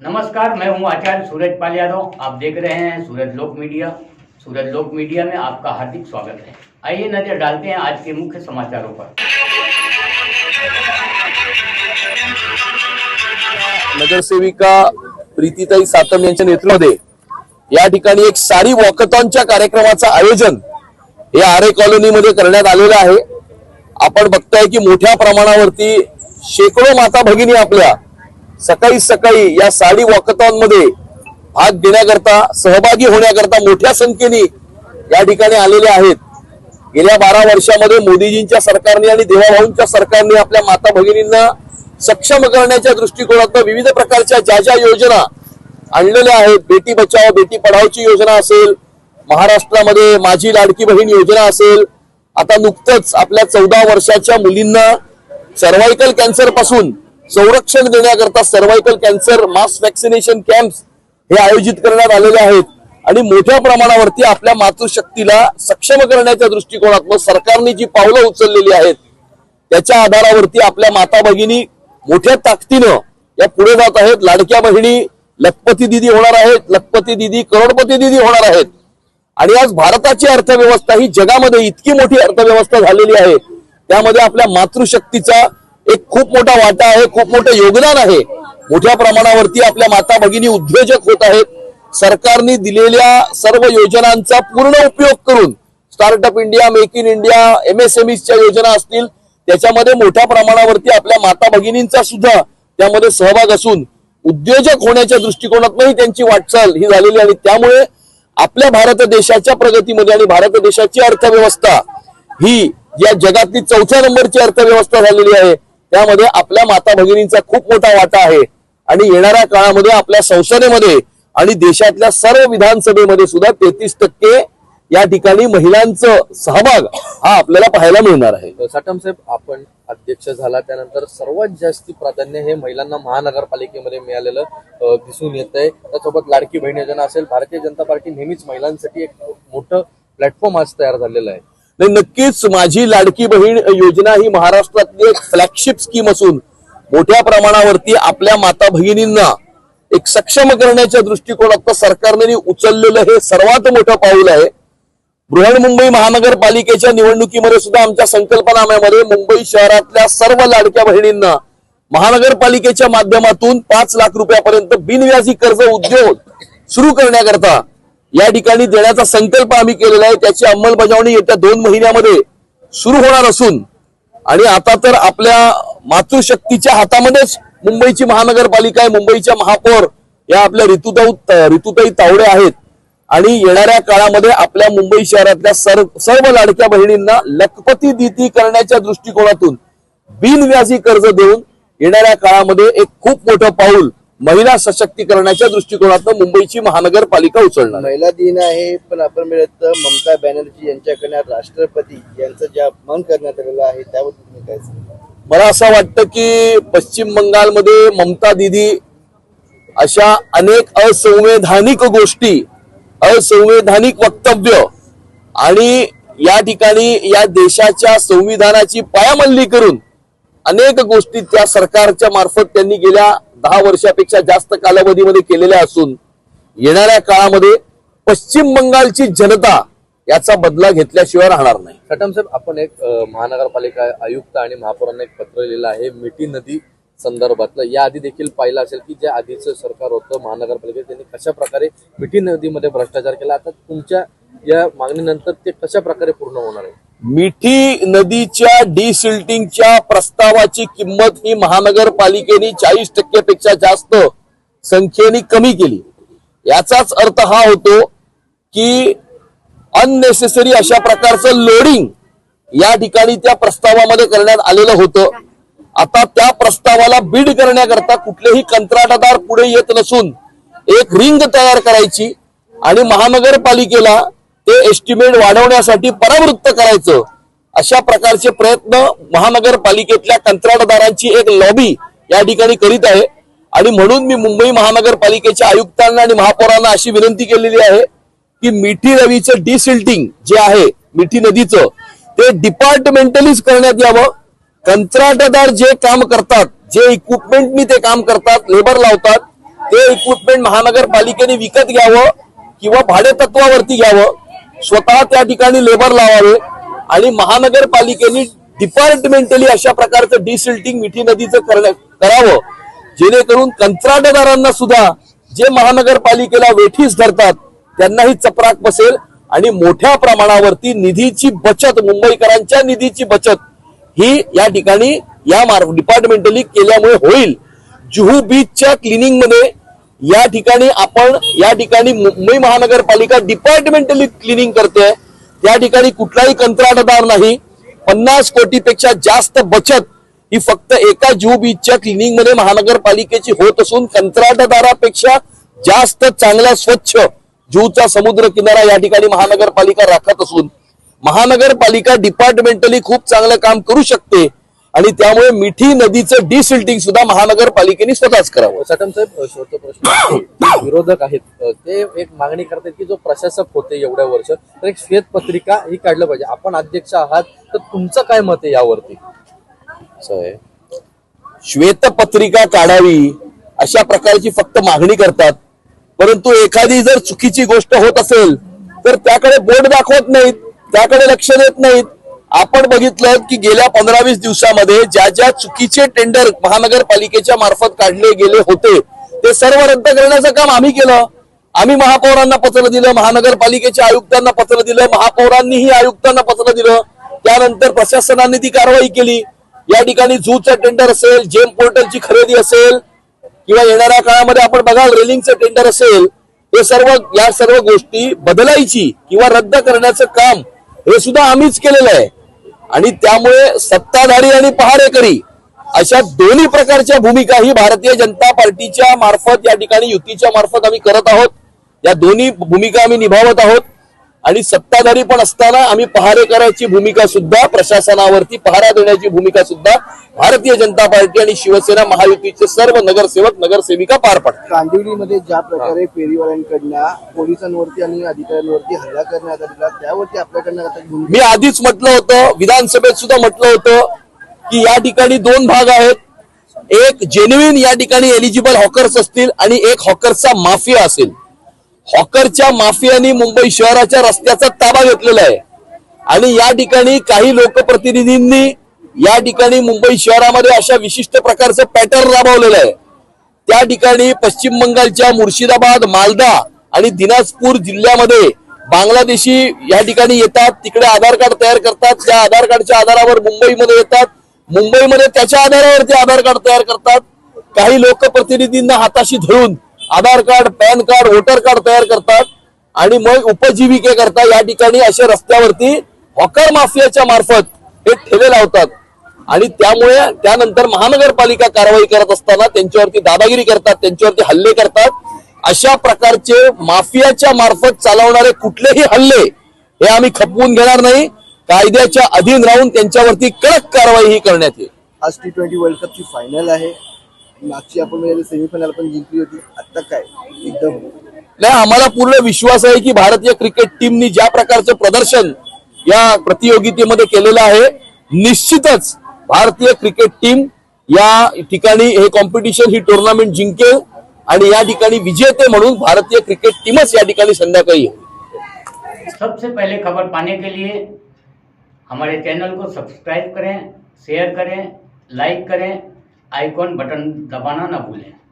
नमस्कार, मैं हूं आचार्य सूरज पाल यादव। आप देख रहे हैं सूरज लोक मीडिया। सूरज लोक मीडिया में आपका हार्दिक स्वागत है। आइए नजर डालते हैं आज के मुख्य समाचारों पर। नगरसेविका प्रीतीताई सातम यांच्या नेतृत्वामध्ये या ठिकाणी एक साडी वॉकथॉनच्या कार्यक्रमाचं आयोजन हे आरे कॉलनीमध्ये करण्यात आलेलं आहे। आपण बघताय की मोठ्या प्रमाणावरती शेकडो माता भगिनी आपल्या सकाळी सकाळी या साडी वॉकथॉन मध्ये भाग घेण्याकरता सहभागी होण्याकरता मोठ्या संख्येने या ठिकाणी आलेले आहेत। गेल्या 12 वर्षामध्ये मोदीजींच्या सरकारने आणि देवाभाऊंच्या सरकारने आपल्या माता भगिनींना सक्षम करण्याच्या दृष्टिकोनातून विविध प्रकारच्या ज्या योजना आणलेल्या आहेत, बेटी बचाओ बेटी पढाओची योजना असेल, महाराष्ट्रामध्ये माझी लाडकी बहीण योजना असेल, आता नुकतंच आपल्या 14 वर्षाच्या मुलींना सर्व्हायकल कॅन्सर पासून संरक्षण देण्याकरता सर्व्हायकल कॅन्सर मास वॅक्सिनेशन कॅम्प्स हे आयोजित करण्यात आलेले आहेत। आणि मोठ्या प्रमाणावरती आपल्या मातृशक्तीला सक्षम करण्याच्या दृष्टिकोनातून सरकारने जी पावलं उचललेली आहेत त्याच्या आधारावरती आपल्या माता भगिनी मोठ्या ताकदीनं या पुढे जात आहेत। लाडक्या बहिणी लखपती दीदी होणार आहेत, लखपती दीदी करोडपती दीदी होणार आहेत। आणि आज भारताची अर्थव्यवस्था ही जगामध्ये इतकी मोठी अर्थव्यवस्था झालेली आहे, त्यामध्ये आपल्या मातृशक्तीचा एक खूप मोठा वाटा आहे, खूप मोठं योगदान आहे। मोठ्या प्रमाणावरती आपल्या माता भगिनी उद्योजक होत आहेत। सरकारने दिलेल्या सर्व योजनांचा पूर्ण उपयोग करून startup India, make in India, MSMEच्या योजना असतील त्याच्यामध्ये मोठ्या प्रमाणावरती आपल्या माता भगिनींचा सुद्धा त्यामध्ये सहभाग असून उद्योजक होण्याच्या दृष्टिकोनातूनही त्यांची वाटचाल ही झालेली आणि त्यामुळे आपल्या भारत देशाच्या प्रगतीमध्ये आणि भारत देशाची अर्थव्यवस्था ही या जगातली 4थ्या नंबरची अर्थव्यवस्था झालेली आहे। त्यामध्ये आपल्या माता भगिनींचा खूप मोठा वाटा आहे आणि येणाऱ्या काळामध्ये आपल्या संसदेमध्ये आणि देशातल्या सर्व विधानसभेमध्ये सुद्धा 33% या ठिकाणी महिलांचं सहभाग हा आपल्याला पाहायला मिळणार आहे। साटम साहेब, आपण अध्यक्ष झाला त्यानंतर सर्वात जास्त प्राधान्य हे महिलांना महानगरपालिकेमध्ये मिळालेलं दिसून येत आहे। त्यासोबत लाडकी बहीण योजना असेल, भारतीय जनता पार्टी नेहमीच महिलांसाठी एक मोठं प्लॅटफॉर्म आज तयार झालेलं आहे। नाही, नक्कीच माझी लाडकी बहीण योजना ही महाराष्ट्रातली एक फ्लॅगशिप स्कीम असून मोठ्या प्रमाणावरती आपल्या माता भगिनींना एक सक्षम करण्याच्या दृष्टिकोनातून सरकारने उचललेलं हे सर्वात मोठं पाऊल आहे। बृहन्मुंबई महानगरपालिकेच्या निवडणुकीमध्ये सुद्धा आमच्या संकल्पनाम्यामध्ये मुंबई शहरातल्या सर्व लाडक्या बहिणींना महानगरपालिकेच्या माध्यमातून 5 लाख रुपयापर्यंत बिनव्याजी कर्ज उद्योग सुरू करण्याकरता या ठिकाणी देण्याचा संकल्प आम्ही केलेला आहे। त्याची अंमलबजावणी येत्या 2 महिन्यामध्ये सुरू होणार असून आणि आता तर आपल्या मातृशक्तीच्या हातामध्येच मुंबईची महानगरपालिका आहे। मुंबईच्या महापौर या आपल्या ऋतुताई तावडे आहेत आणि येणाऱ्या काळामध्ये आपल्या मुंबई शहरातल्या सर्व लाडक्या बहिणींना लखपती दीदी करण्याच्या दृष्टिकोनातून बिनव्याजी कर्ज देऊन येणाऱ्या काळामध्ये एक खूप मोठं पाऊल महिला सशक्तीकरणाच्या दृष्टिकोनातून मुंबईची महानगरपालिका उचलणार। महिला दिन आहे, पण आपण मिळत ममता बॅनर्जी यांच्याकडे राष्ट्रपती यांचं जे अपमान करण्यात आलेलं आहे त्याबद्दल तुम्ही काय सांगाल? मला असं वाटतं की पश्चिम बंगालमध्ये ममता दीदी अशा अनेक असंवैधानिक गोष्टी, असंवैधानिक वक्तव्य आणि या ठिकाणी या देशाच्या संविधानाची पायामल्ली करून अनेक गोष्टी त्या सरकारच्या मार्फत त्यांनी गेल्या 10 वर्षापेक्षा जास्त कालावधीमध्ये केलेल्या असून येणाऱ्या काळामध्ये पश्चिम बंगालची जनता याचा बदला घेतल्याशिवाय राहणार नाही। साटम साहेब, आपण एक महानगरपालिका आयुक्त आणि महापौरांना एक पत्र लिहिलं आहे मिठी नदी संदर्भातलं। या आधी देखील पाहिलं असेल की जे आधीचं सरकार होतं महानगरपालिकेत त्यांनी कशा प्रकारे मिठी नदीमध्ये भ्रष्टाचार केला, आता तुमच्या या मागणीनंतर ते कशा प्रकारे पूर्ण होणार आहे? मिठी नदीच्या डिसिल्टिंगच्या प्रस्तावाची किंमत ही महानगरपालिकेने 40% पेक्षा जास्त संख्येने कमी केली। याचाच अर्थ हा होतो की अननेसेसरी अशा प्रकारचं लोडिंग या ठिकाणी त्या प्रस्तावामध्ये करण्यात आलेलं होतं। आता त्या प्रस्तावाला बीड करण्याकरता कुठलेही कंत्राटदार पुढे येत नसून एक रिंग तयार करायची आणि महानगरपालिकेला ते एस्टिमेट वाढवण्यासाठी परावृत्त करायचं, अशा प्रकारचे प्रयत्न महानगरपालिकेतल्या कंत्राटदारांची एक लॉबी या ठिकाणी करीत आहे। आणि म्हणून मी मुंबई महानगरपालिकेच्या आयुक्तांना आणि महापौरांना अशी विनंती केलेली आहे की मिठी नदीचं डिसिल्टिंग जे आहे मिठी नदीचं ते डिपार्टमेंटलीच करण्यात यावं। कंत्राटदार जे काम करतात, जे इक्विपमेंटनी ते काम करतात, लेबर लावतात, ते इक्विपमेंट महानगरपालिकेने विकत घ्यावं किंवा भाडे तत्वावरती घ्यावं, स्वतः त्या ठिकाणी लेबर लावावे आणि महानगरपालिकेने डिपार्टमेंटली अशा प्रकारचं डिसिल्टिंग मिठी नदीचं करावं, जेणेकरून कंत्राटदारांना सुद्धा जे महानगरपालिकेला वेठीस धरतात त्यांनाही चपराक बसेल आणि मोठ्या प्रमाणावरती निधीची बचत, मुंबईकरांच्या निधीची बचत ही या ठिकाणी या डिपार्टमेंटली केल्यामुळे होईल. जुहू बीचच्या क्लिनिंग मध्ये या ठिकाणी मुंबई महानगरपालिका डिपार्टमेंटली क्लिनिंग करते. त्या ठिकाणी कुठलाही कंत्राटदार नाही. 50 कोटीपेक्षा जास्त बचत ही फक्त एका जुहू बीचच्या क्लिनिंग मध्ये महानगरपालिकेची होत असून कंत्राटदारापेक्षा जास्त चांगला स्वच्छ जुहूचा समुद्र किनारा या ठिकाणी महानगरपालिका राखत असून महानगरपालिका डिपार्टमेंटली खूप चांगलं काम करू शकते आणि त्यामुळे मिठी नदीचं डिसिल्टिंग सुद्धा महानगरपालिकेने स्वतःच करावं. साटम साहेब, शेवटचा प्रश्न. विरोधक आहेत ते एक मागणी करतात की जो प्रशासक होते एवढ्या वर्ष, तर एक श्वेतपत्रिका ही काढलं पाहिजे. आपण अध्यक्ष आहात, तर तुमचं काय मत आहे यावरती? श्वेतपत्रिका काढावी अशा प्रकारची फक्त मागणी करतात, परंतु एखादी जर चुकीची गोष्ट होत असेल तर त्याकडे बोट दाखवत नाहीत, त्याकडे लक्ष देत नाहीत. आपण बघितलं की गेल्या 15-20 दिवसामध्ये ज्या ज्या चुकीचे टेंडर महानगरपालिकेच्या मार्फत काढले गेले होते ते सर्व रद्द करण्याचं काम आम्ही केलं. आम्ही महापौरांना पत्र दिलं, महानगरपालिकेच्या आयुक्तांना पत्र दिलं, महापौरांनीही आयुक्तांना पत्र दिलं. त्यानंतर प्रशासनाने ती कारवाई केली. या ठिकाणी झूचं टेंडर असेल, जेम पोर्टलची खरेदी असेल किंवा येणाऱ्या काळामध्ये आपण बघाल रेलिंगचं टेंडर असेल, हे या सर्व गोष्टी बदलायची किंवा रद्द करण्याचं काम हे सुद्धा आम्हीच केलेलं आहे. आणि त्यामुळे सत्ताधारी आणि पहारेकरी अशा दोन्ही प्रकारच्या भूमिका ही भारतीय जनता पार्टीच्या मार्फत या ठिकाणी युतीच्या मार्फत आम्ही करत आहोत. या दोन्ही भूमिका आम्ही निभावत आहोत आणि सत्ताधारी पण असताना आम्ही पहारेकराची भूमिका सुद्धा, प्रशासनावरती पहारा देण्याची भूमिका सुद्धा भारतीय जनता पार्टी आणि शिवसेना महायुतीचे सर्व नगरसेवक नगरसेविका पार पाडतात. कांदिवलीमध्ये ज्या प्रकारे फेरीवाल्यांकडनं पोलिसांवरती आणि अधिकाऱ्यांवरती हल्ला करण्यात आलेला, त्यावरती आपल्याकडनं मी आधीच म्हटलं होतं, विधानसभेत सुद्धा म्हटलं होतं की या ठिकाणी 2 भाग आहेत. एक जेन्युइन या ठिकाणी एलिजिबल हॉकर्स असतील आणि एक हॉकर्सचा माफिया असेल. हॉकरच्या माफियानी मुंबई शहराच्या रस्त्याचा ताबा घेतलेला आहे आणि या ठिकाणी काही लोकप्रतिनिधींनी या ठिकाणी मुंबई शहरामध्ये अशा विशिष्ट प्रकारचं पॅटर्न राबवलेलं आहे. त्या ठिकाणी पश्चिम बंगालच्या मुर्शिदाबाद, मालदा आणि दिनाजपूर जिल्ह्यामध्ये बांगलादेशी या ठिकाणी येतात, तिकडे आधार कार्ड तयार करतात, त्या आधार कार्डच्या आधारावर मुंबईमध्ये येतात, मुंबईमध्ये त्याच्या आधारावरती आधार कार्ड तयार करतात. काही लोकप्रतिनिधींना हाताशी धरून Aadhaar card, PAN card, voter card तयार करतात आणि मग उपजीविकेकरता या ठिकाणी अशा रस्त्यावरती हॉकर माफियाच्या मार्फत हे ठेले लावतात आणि त्यामुळे त्यानंतर महानगरपालिका कारवाई करत असताना त्यांच्यावरती दादागिरी करतात, त्यांच्यावरती हल्ले करतात. अशा प्रकारचे माफियाच्या मार्फत चालवणारे कुठलेही हल्ले हे आम्ही खपवून घेणार नाही. कायद्याच्या अधीन राहून त्यांच्यावरती कडक कारवाई ही करण्यात येईल. आज T20 वर्ल्ड कपची फायनल आहे. मागची आपण सेमीफायनल पण जिंकली होती. आता काय एकदम नाही, आम्हाला पूर्ण विश्वास आहे की भारतीय क्रिकेट टीमनी ज्या प्रकारचं प्रदर्शन या प्रतियोगितेमध्ये केलेलं आहे, निश्चितच भारतीय क्रिकेट टीम या ठिकाणी हे कॉम्पिटिशन, ही टुर्नामेंट जिंकेल आणि या ठिकाणी विजेते म्हणून भारतीय क्रिकेट टीमच या ठिकाणी संध्याकाळी येईल. सबसे पहले खबर पाने के लिए हमारे चैनल को सब्सक्राइब करें, शेयर करें, लाइक करें, आइकॉन बटन दबाना ना भूलें.